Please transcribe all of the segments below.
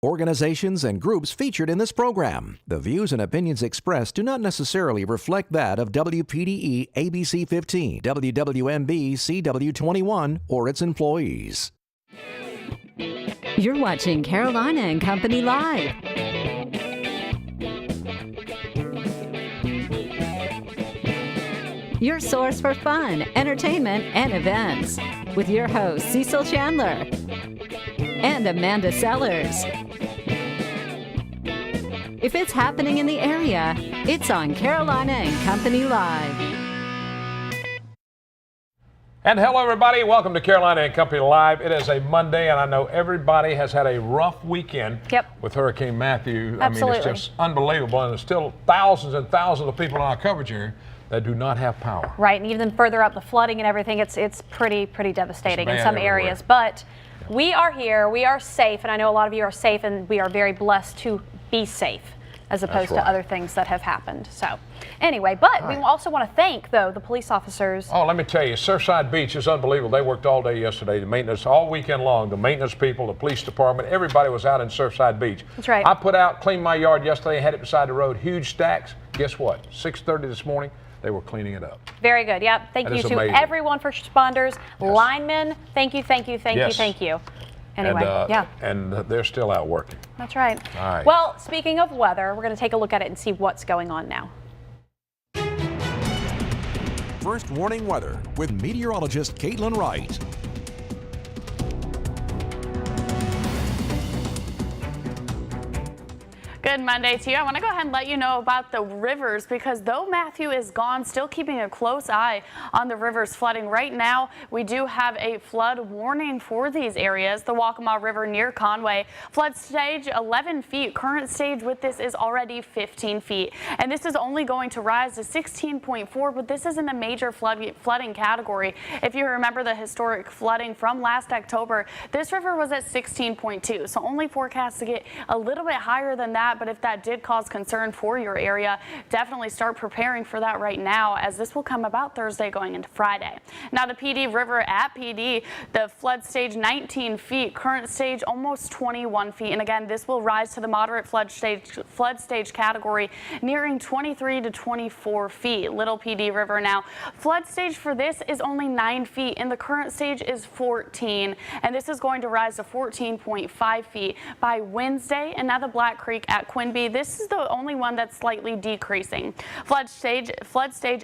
Organizations and groups featured in this program. The views and opinions expressed do not necessarily reflect that of WPDE ABC 15, WWMB CW21, or its employees. You're watching Carolina and Company Live. Your source for fun, entertainment, and events. With your hosts, Cecil Chandler and Amanda Sellers. If it's happening in the area, it's on Carolina and Company Live. And hello, everybody. Welcome to Carolina and Company Live. It is a Monday, and I know everybody has had a rough weekend with Hurricane Matthew. Absolutely. I mean, it's just unbelievable. And there's still thousands and thousands of people in our coverage area that do not have power. Right, and even further up, the flooding and everything, it's pretty devastating in some areas. But we are here, we are safe, and I know a lot of you are safe, and we are very blessed to be safe as opposed to other things that have happened. So anyway, but we also want to thank, though, the police officers. Oh, let me tell you, Surfside Beach is unbelievable. They worked all day yesterday, the maintenance, all weekend long. The maintenance people, the police department, everybody was out in Surfside Beach. That's right. I put out, cleaned my yard yesterday, had it beside the road, huge stacks. Guess what? 6:30 this morning, they were cleaning it up. Very good. Yep. Thank you to everyone, first responders, linemen. Thank you. Anyway, And they're still out working. That's right. All right. Well, speaking of weather, we're going to take a look at it and see what's going on now. First warning weather with meteorologist Caitlin Wright. Good Monday to you. I want to go ahead and let you know about the rivers, because though Matthew is gone, still keeping a close eye on the rivers flooding. Right now, we do have a flood warning for these areas. The Waccamaw River near Conway, flood stage 11 feet. Current stage with this is already 15 feet. And this is only going to rise to 16.4, but this is in the major flooding category. If you remember the historic flooding from last October, this river was at 16.2, so only forecast to get a little bit higher than that. But if that did cause concern for your area, definitely start preparing for that right now, as this will come about Thursday going into Friday. Now the PD River at PD, the flood stage 19 feet, current stage almost 21 feet. And again, this will rise to the moderate flood stage category, nearing 23 to 24 feet. Little PD River now, flood stage for this is only 9 feet, and the current stage is 14. And this is going to rise to 14.5 feet by Wednesday. And now the Black Creek at Quinby, this is the only one that's slightly decreasing. Flood stage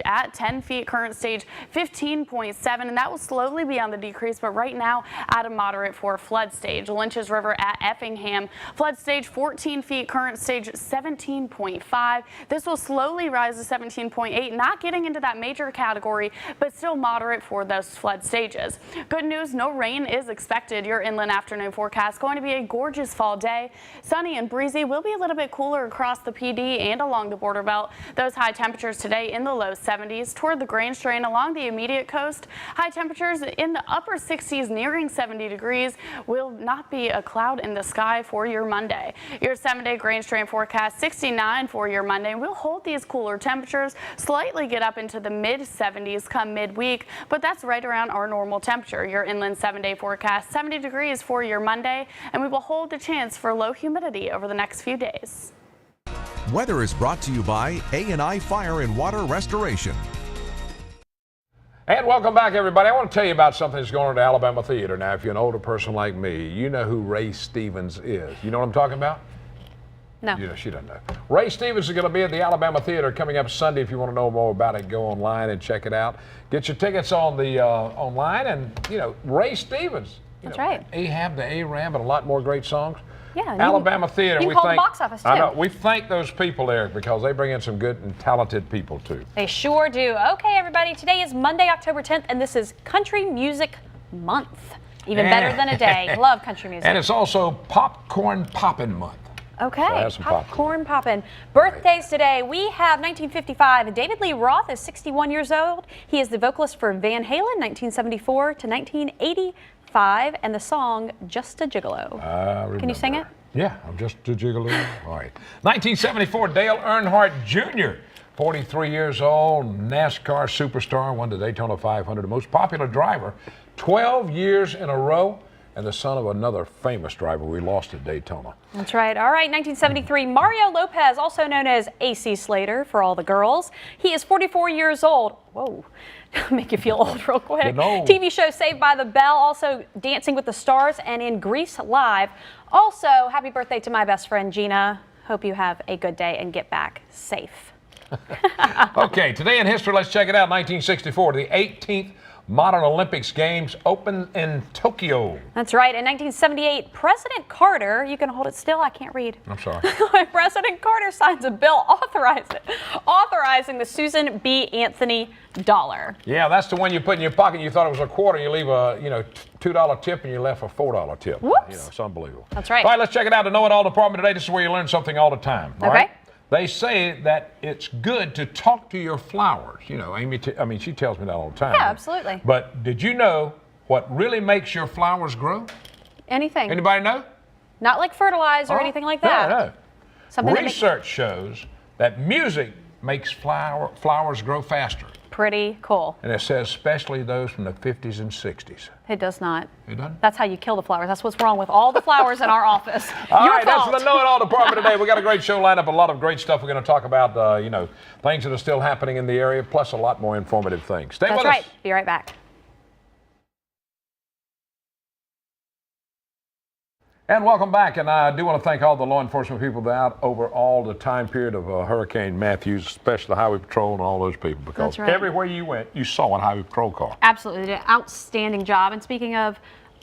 at 10 feet, current stage 15.7, and that will slowly be on the decrease, but right now at a moderate for flood stage. Lynch's River at Effingham, flood stage 14 feet, current stage 17.5. This will slowly rise to 17.8, not getting into that major category, but still moderate for those flood stages. Good news, no rain is expected. Your inland afternoon forecast going to be a gorgeous fall day. Sunny and breezy, will be a little bit cooler across the PD and along the border belt. Those high temperatures today in the low 70s. Toward the Grand Strain along the immediate coast, high temperatures in the upper 60s nearing 70 degrees. Will not be a cloud in the sky for your Monday. Your 7-day Grand Strain forecast 69 for your Monday. We'll hold these cooler temperatures, slightly get up into the mid 70s come midweek, but that's right around our normal temperature. Your inland 7-day forecast 70 degrees for your Monday, and we will hold the chance for low humidity over the next few days. Weather is brought to you by A&I Fire and Water Restoration. And welcome back, everybody. I want to tell you about something that's going on at Alabama Theater. Now, if you're an older person like me, you know who Ray Stevens is. You know what I'm talking about? No. You know, she doesn't know. Ray Stevens is going to be at the Alabama Theater coming up Sunday. If you want to know more about it, go online and check it out. Get your tickets on the online, and you know, Ray Stevens. That's right. Ahab the Arab and a lot more great songs. Yeah, Alabama Theater. You call the box office too. I know. We thank those people there because they bring in some good and talented people too. They sure do. Okay, everybody. Today is Monday, October 10th, and this is Country Music Month. Even better than a day. Love country music. And it's also Popcorn Poppin' Month. Okay, so popcorn poppin'. Birthdays today. We have 1955. David Lee Roth is 61 years old. He is the vocalist for Van Halen, 1974 to 1985, and the song Just a Gigolo. Can you sing it? Yeah, I'm just a gigolo. All right. 1974, Dale Earnhardt Jr., 43 years old, NASCAR superstar, won the Daytona 500, the most popular driver 12 years in a row. and the son of another famous driver we lost at Daytona. That's right. All right, 1973, Mario Lopez, also known as AC Slater for all the girls. He is 44 years old. Whoa. Make you feel old real quick. TV show Saved by the Bell, also Dancing with the Stars, and in Grease Live. Also, happy birthday to my best friend Gina. Hope you have a good day and get back safe. Okay, today in history, let's check it out. 1964, the 18th Modern Olympics Games opened in Tokyo. That's right. In 1978, President Carter, you can hold it still, I can't read. I'm sorry. President Carter signs a bill authorizing the Susan B. Anthony dollar. Yeah, that's the one you put in your pocket. You thought it was a quarter. You leave a $2 tip and you left a $4 tip. Whoops. It's unbelievable. That's right. All right, let's check it out. The Know It All department today. This is where you learn something all the time. All right? They say that it's good to talk to your flowers. Amy, she tells me that all the time. Yeah, absolutely. But did you know what really makes your flowers grow? Anything. Anybody know? Not like fertilizer or anything like that. No. Something Research shows that music makes flowers grow faster. Pretty cool. And it says especially those from the 50s and 60s. It does not. It doesn't? That's how you kill the flowers. That's what's wrong with all the flowers in our office. All Your right, fault. that's the Know It All department today. We got a great show lined up, a lot of great stuff. We're going to talk about, things that are still happening in the area, plus a lot more informative things. Stay with us. That's right. Be right back. And welcome back. And I do want to thank all the law enforcement people that are out over all the time period of Hurricane Matthew, especially the Highway Patrol and all those people, because everywhere you went, you saw a Highway Patrol car. Absolutely. They did an outstanding job. And speaking of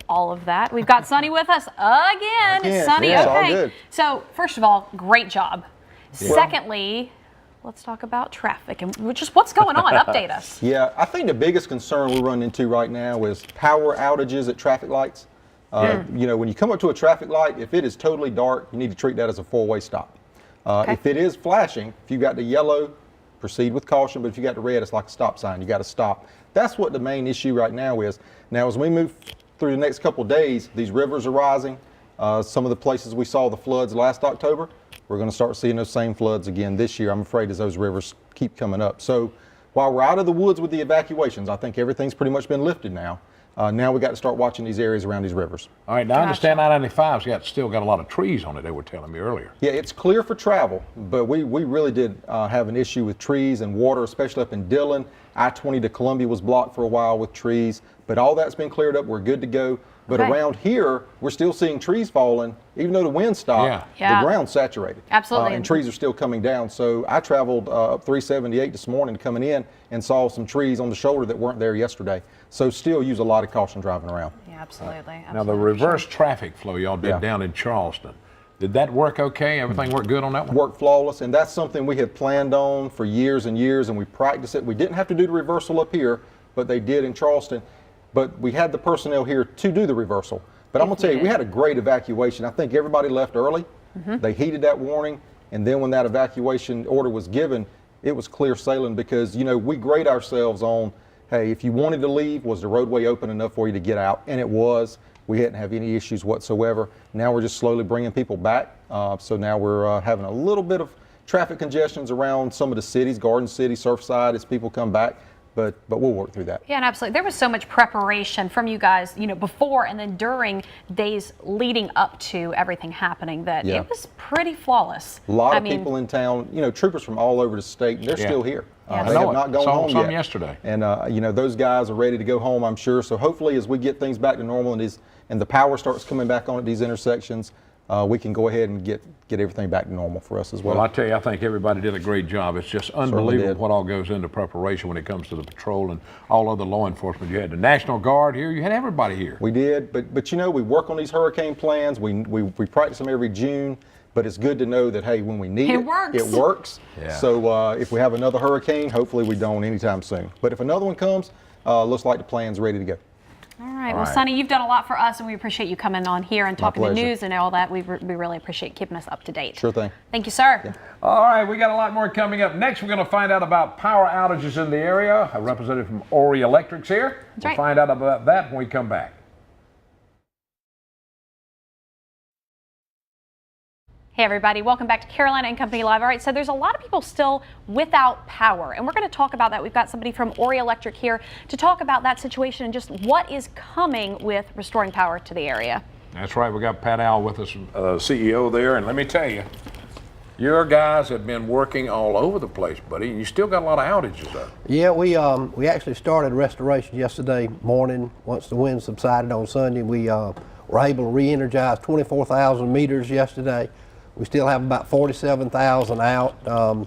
all of that, we've got Sonny with us again. Sonny, yeah, okay. all good. So, first of all, great job. Yeah. Secondly, let's talk about traffic and just what's going on. Update us. Yeah, I think the biggest concern we run into right now is power outages at traffic lights. When you come up to a traffic light, if it is totally dark, you need to treat that as a four-way stop. If it is flashing, if you got the yellow, proceed with caution, but if you got the red, it's like a stop sign. You got to stop. That's what the main issue right now is. Now, as we move through the next couple of days, these rivers are rising. Some of the places we saw the floods last October, we're going to start seeing those same floods again this year, I'm afraid, as those rivers keep coming up. So while we're out of the woods with the evacuations, I think everything's pretty much been lifted now. Now we got to start watching these areas around these rivers. All right, now I understand I-95's still got a lot of trees on it, they were telling me earlier. Yeah, it's clear for travel, but we really did have an issue with trees and water, especially up in Dillon. I-20 to Columbia was blocked for a while with trees, but all that's been cleared up. We're good to go. But around here, we're still seeing trees falling, even though the wind stopped. The ground's saturated. Absolutely. And trees are still coming down. So I traveled up 378 this morning coming in and saw some trees on the shoulder that weren't there yesterday. So still use a lot of caution driving around. Yeah, absolutely. Now the reverse traffic flow y'all did down in Charleston, did that work okay? Everything worked good on that one? Worked flawless, and that's something we had planned on for years and years, and we practiced it. We didn't have to do the reversal up here, but they did in Charleston. But we had the personnel here to do the reversal. But I'm going to tell you, we had a great evacuation. I think everybody left early. They heeded that warning. And then when that evacuation order was given, it was clear sailing because, we grade ourselves on, hey, if you wanted to leave, was the roadway open enough for you to get out? And it was. We didn't have any issues whatsoever. Now we're just slowly bringing people back. So now we're having a little bit of traffic congestions around some of the cities, Garden City, Surfside, as people come back. But we'll work through that. Yeah, and absolutely. There was so much preparation from you guys, before and then during days leading up to everything happening that it was pretty flawless. A lot of people in town, troopers from all over the state, and they're still here. They have not gone home yet. Yesterday. And, those guys are ready to go home, I'm sure. So hopefully as we get things back to normal and the power starts coming back on at these intersections, we can go ahead and get everything back to normal for us as well. Well, I tell you, I think everybody did a great job. It's just unbelievable what all goes into preparation when it comes to the patrol and all other law enforcement. You had the National Guard here. You had everybody here. We did, but we work on these hurricane plans. We practice them every June. But it's good to know that, hey, when we need it, it works. Yeah. So if we have another hurricane, hopefully we don't anytime soon. But if another one comes, looks like the plan's ready to go. All right. Well, Sonny, you've done a lot for us, and we appreciate you coming on here and talking the news and all that. We really appreciate keeping us up to date. Sure thing. Thank you, sir. Yeah. All right, we got a lot more coming up. Next, we're going to find out about power outages in the area. A representative from Horry Electric's here. We'll find out about that when we come back. Hey everybody, welcome back to Carolina and Company Live. All right, so there's a lot of people still without power, and we're going to talk about that. We've got somebody from Horry Electric here to talk about that situation and just what is coming with restoring power to the area. That's right, we got Pat Al with us, CEO there, and let me tell you, your guys have been working all over the place, buddy, and you still got a lot of outages though. Yeah, we actually started restoration yesterday morning. Once the wind subsided on Sunday, we were able to re-energize 24,000 meters yesterday. We still have about 47,000 out.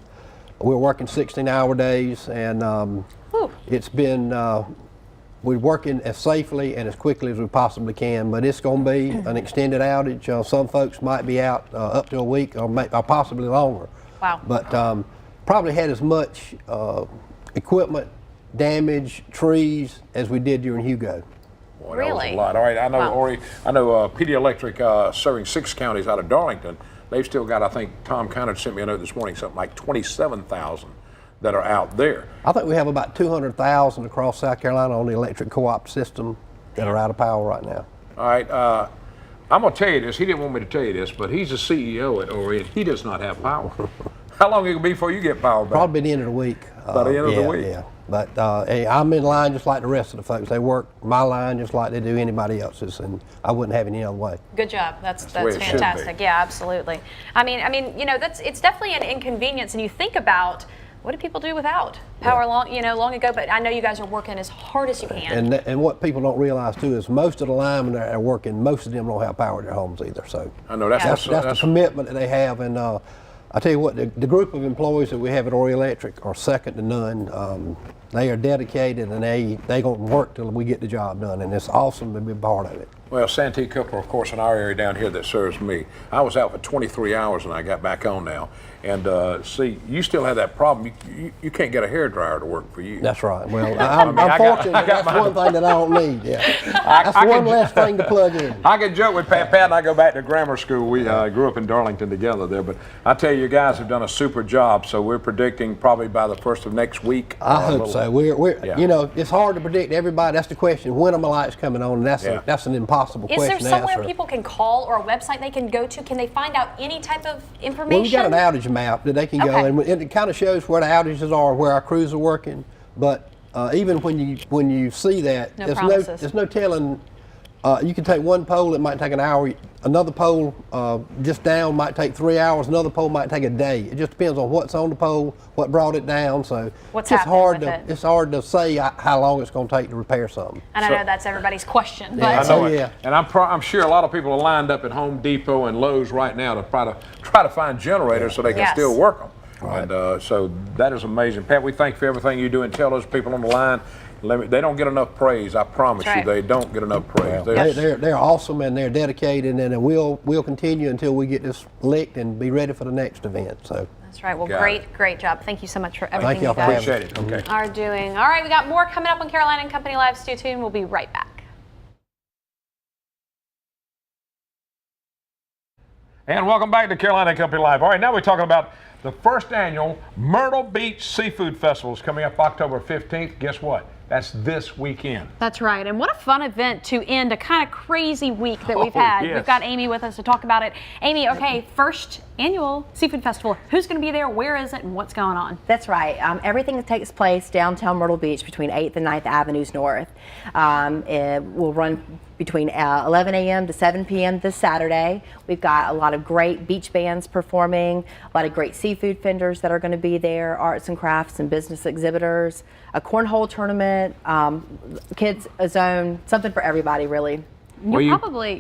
We're working 16-hour days, and it's been, we're working as safely and as quickly as we possibly can, but it's going to be an extended outage. Some folks might be out up to a week or possibly longer. Wow. But probably had as much equipment damage, trees, as we did during Hugo. Boy, Really? That was a lot. All right, I know, Wow. I know PD Electric serving 6 counties out of Darlington. They've still got, I think, Tom Conner sent me a note this morning, something like 27,000 that are out there. I think we have about 200,000 across South Carolina on the electric co-op system that are out of power right now. All right, I'm going to tell you this. He didn't want me to tell you this, but he's the CEO at Horry, and he does not have power. How long it will be before you get power back? Probably by the end of the week. By the end of the week. Yeah. But hey, I'm in line just like the rest of the folks. They work my line just like they do anybody else's, and I wouldn't have it any other way. Good job. That's the way it should be. fantastic. Yeah, absolutely. I mean, you know, it's definitely an inconvenience, and you think about what did people do without power long ago. But I know you guys are working as hard as you can. And what people don't realize too is most of the linemen that are working, most of them don't have power at their homes either. So I know that's the commitment that they have, and I tell you what, the group of employees that we have at Horry Electric are second to none. They are dedicated, and they gonna work till we get the job done, and it's awesome to be part of it. Well, Santee Cooper, of course, in our area down here that serves me. I was out for 23 hours and I got back on now. And see, you still have that problem. You can't get a hairdryer to work for you. That's right. Well, I'm fortunate that's one thing that I don't need. Yeah, that's one less thing to plug in. I can joke with Pat and I go back to grammar school. We grew up in Darlington together there. But I tell you, guys have done a super job. So we're predicting probably by the first of next week. I hope so. We're you know, it's hard to predict everybody. That's the question. When are my lights coming on? And that's an impossible question to answer. Is there somewhere people can call or a website they can go to? Can they find out any type of information? Well, we got an outage map that they can go, and it kind of shows where the outages are, where our crews are working. But even when you see that, there's no telling. You can take one pole, it might take an hour. Another pole just down might take 3 hours. Another pole might take a day. It just depends on what's on the pole, what brought it down. So it's hard to say how long it's going to take to repair something. And I know that's everybody's question. Yeah, but I know it. And I'm sure a lot of people are lined up at Home Depot and Lowe's right now to try to find generators so they can still work them. Right. And so that is amazing. Pat, we thank you for everything you do, and tell those people on the line, they don't get enough praise. I promise you, they don't get enough praise. Well, they're awesome, and they're dedicated, and we'll continue until we get this licked and be ready for the next event. So that's right. Well, great job. Thank you so much for everything you guys appreciate it. Okay. are doing. All right, we got more coming up on Carolina and Company Live. Stay tuned. We'll be right back. And welcome back to Carolina and Company Live. All right, now we're talking about the first annual Myrtle Beach Seafood Festival is coming up October 15th. Guess what? That's this weekend. That's right. And what a fun event to end a kind of crazy week that we've had. Yes. We've got Amy with us to talk about it. Amy, okay, first annual Seafood Festival. Who's going to be there? Where is it? And what's going on? That's right. Everything takes place downtown Myrtle Beach between 8th and 9th Avenues North. It will run between 11 a.m. to 7 p.m. this Saturday. We've got a lot of great beach bands performing, a lot of great seafood vendors that are going to be there, arts and crafts and business exhibitors, a cornhole tournament, kids a zone, something for everybody really.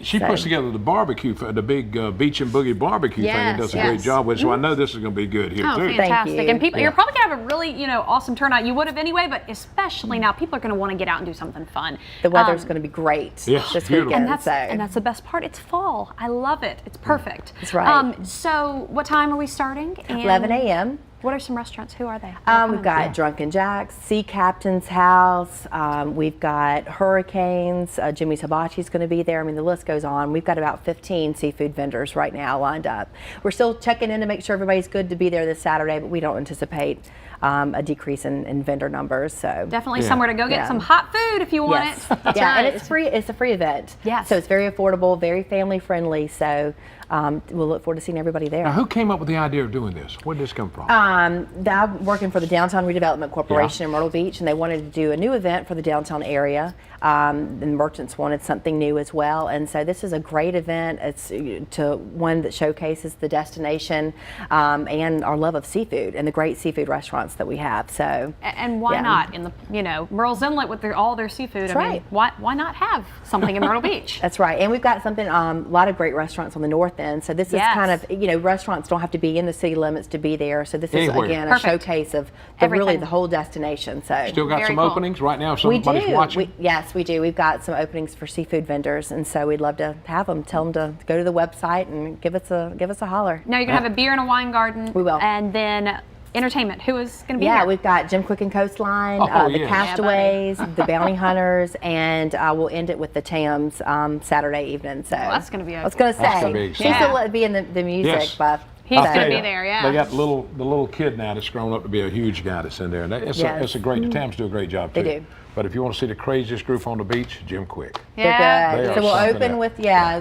She puts together the barbecue, the big Beach and Boogie barbecue thing, and does a great job with it. So I know this is going to be good here too. Fantastic! Thank you. And people, you're probably going to have a really, awesome turnout. You would have anyway, but especially now, people are going to want to get out and do something fun. The weather's going to be great this weekend. And that's the best part. It's fall. I love it. It's perfect. That's right. So what time are we starting? 11 a.m. What are some restaurants? Who are they? We've got Drunken Jack's, Sea Captain's House. We've got Hurricanes. Jimmy's Hibachi's going to be there. I mean, the list goes on. We've got about 15 seafood vendors right now lined up. We're still checking in to make sure everybody's good to be there this Saturday, but we don't anticipate a decrease in vendor numbers. So definitely somewhere to go get some hot food if you want it. And it's free. It's a free event. Yes. So it's very affordable, very family friendly. So we'll look forward to seeing everybody there. Now, who came up with the idea of doing this? Where did this come from? I'm working for the Downtown Redevelopment Corporation in Myrtle Beach, and they wanted to do a new event for the downtown area. The merchants wanted something new as well, and so this is a great event. It's one that showcases the destination and our love of seafood and the great seafood restaurants that we have. So, and why not in the Myrtle's Inlet with all their seafood? That's I mean, right. why not have something in Myrtle Beach? That's right, and we've got something. A lot of great restaurants on the north end. So this is kind of restaurants don't have to be in the city limits to be there. So this is again a showcase of really the whole destination. So still got some openings right now. If we somebody's do. watching. Yes, we do. We've got some openings for seafood vendors, and so we'd love to have them. Tell them to go to the website and give us a holler. Now you're gonna have a beer and a wine garden. We will, and then entertainment. Who is going to be here? here? We've got Jim Quick and Coastline, the Castaways, the Bounty Hunters, and we'll end it with the Tams Saturday evening. So that's going to be. I was going to say, she's still being the music buff. He's going to be there, yeah. They got the little kid now that's grown up to be a huge guy that's in there, and it's a great. The Tams do a great job too. They do. But if you want to see the craziest group on the beach, Jim Quick. Yeah, they're good. So we'll open with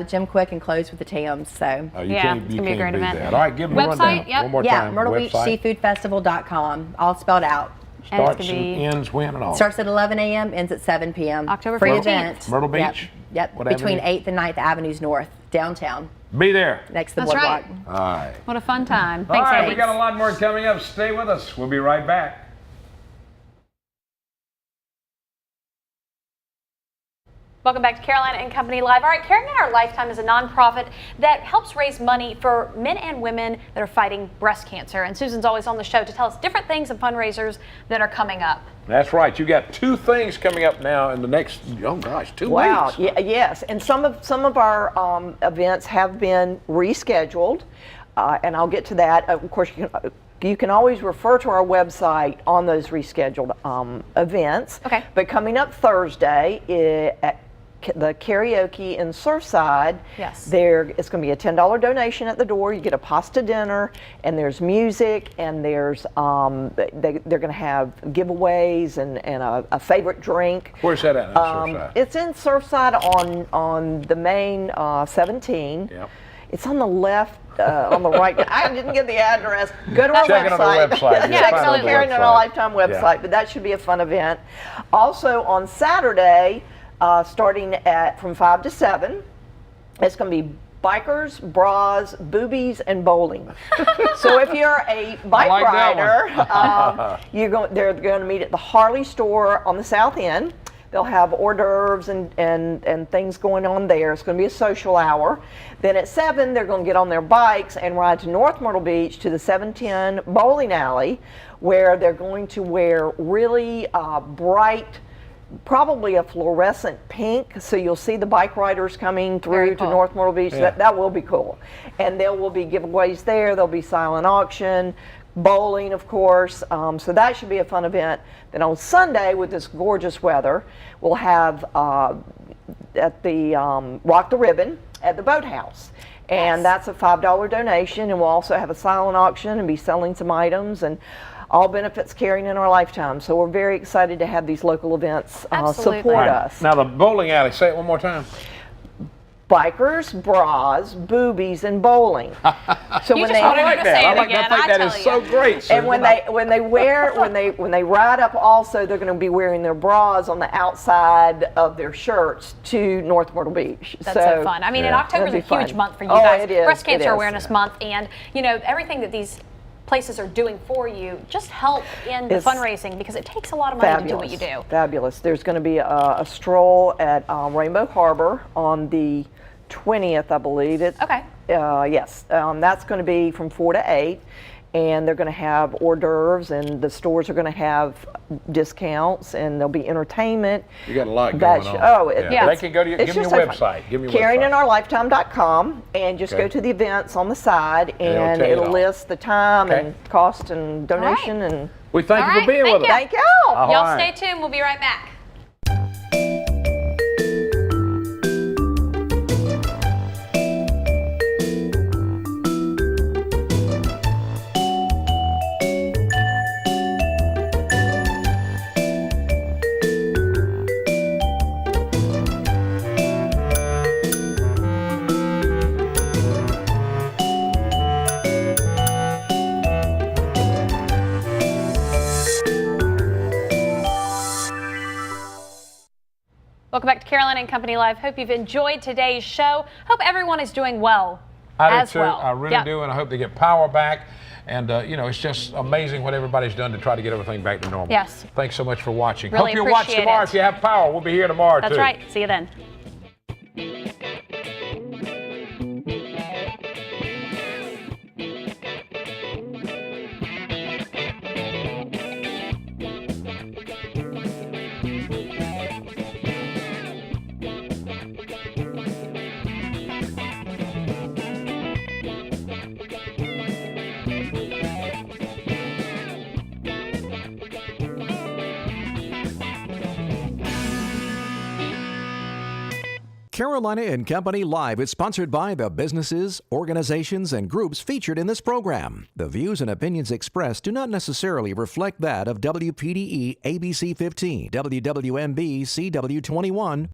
Jim Quick and close with the Tams. So it's gonna be a great event. All right, give them a rundown one more time. MyrtleBeachSeafoodFestival.com, all spelled out. Starts and ends when and all. Starts at 11 a.m., ends at 7 p.m. October 14th. Free event. Myrtle Beach. Yep. Between 8th and 9th Avenues North, downtown. Be there. Next to the boardwalk. All right. What a fun time. All Thanks, right, we got a lot more coming up. Stay with us. We'll be right back. Welcome back to Carolina and Company Live. All right, Caring in Our Lifetime is a nonprofit that helps raise money for men and women that are fighting breast cancer. And Susan's always on the show to tell us different things and fundraisers that are coming up. That's right. You got 2 things coming up now in the next, 2 weeks. Wow. Yes. And some of our events have been rescheduled, and I'll get to that. Of course, you can always refer to our website on those rescheduled events. Okay. But coming up Thursday at the karaoke in Surfside, yes, it's going to be a $10 donation at the door. You get a pasta dinner, and there's music, and there's they're going to have giveaways and a favorite drink. Where's that at? Surfside? It's in Surfside on the main 17. Yep. It's on the left. On the right. I didn't get the address. Go to our Check website. it on the website. Check it on the Caring in Our Lifetime website. But that should be a fun event. Also on Saturday, starting from 5 to 7, it's going to be bikers, bras, boobies, and bowling. So if you're a bike rider, they're going to meet at the Harley store on the South End. They'll have hors d'oeuvres and things going on there. It's going to be a social hour. Then at 7, they're going to get on their bikes and ride to North Myrtle Beach to the 710 bowling alley, where they're going to wear really bright, probably a fluorescent pink, so you'll see the bike riders coming through to North Myrtle Beach. Yeah. That will be cool. And there will be giveaways there. There'll be silent auction, bowling, of course. So that should be a fun event. Then on Sunday, with this gorgeous weather, we'll have at the Rock the Ribbon at the Boathouse. And that's a $5 donation. And we'll also have a silent auction and be selling some items, and all benefits Caring in Our Lifetime. So we're very excited to have these local events support us. Now the bowling alley, say it one more time. Bikers, bras, boobies, and bowling. So You when just they wanted her to say it again, I that tell is you. so great. and when they ride up, also they're going to be wearing their bras on the outside of their shirts to North Myrtle Beach. That's so fun. I mean, in October is a huge month for you guys. It is. Breast Cancer Awareness Month, and everything that these places are doing for you, just help in the fundraising, because it takes a lot of money to do what you do. Fabulous. There's going to be a stroll at Rainbow Harbor on the 20th, I believe. Okay. Yes. That's going to be from 4 to 8. And they're going to have hors d'oeuvres, and the stores are going to have discounts, and there'll be entertainment. You got a lot going on. They can go to give me your website. Give me your CaringInOurLifetime.com, and just go to the events on the side, and it'll list the time and cost and donation. And we thank you for being with us. Thank y'all. Y'all stay tuned. We'll be right back. Carolina and Company Live. Hope you've enjoyed today's show. Hope everyone is doing well. I as do too. well. I really do, and I hope they get power back. And, it's just amazing what everybody's done to try to get everything back to normal. Yes. Thanks so much for watching. Really hope you'll watch appreciate tomorrow it. if you have power. We'll be here tomorrow, too. That's right. See you then. Carolina and Company Live is sponsored by the businesses, organizations, and groups featured in this program. The views and opinions expressed do not necessarily reflect that of WPDE ABC 15, WWMB CW 21,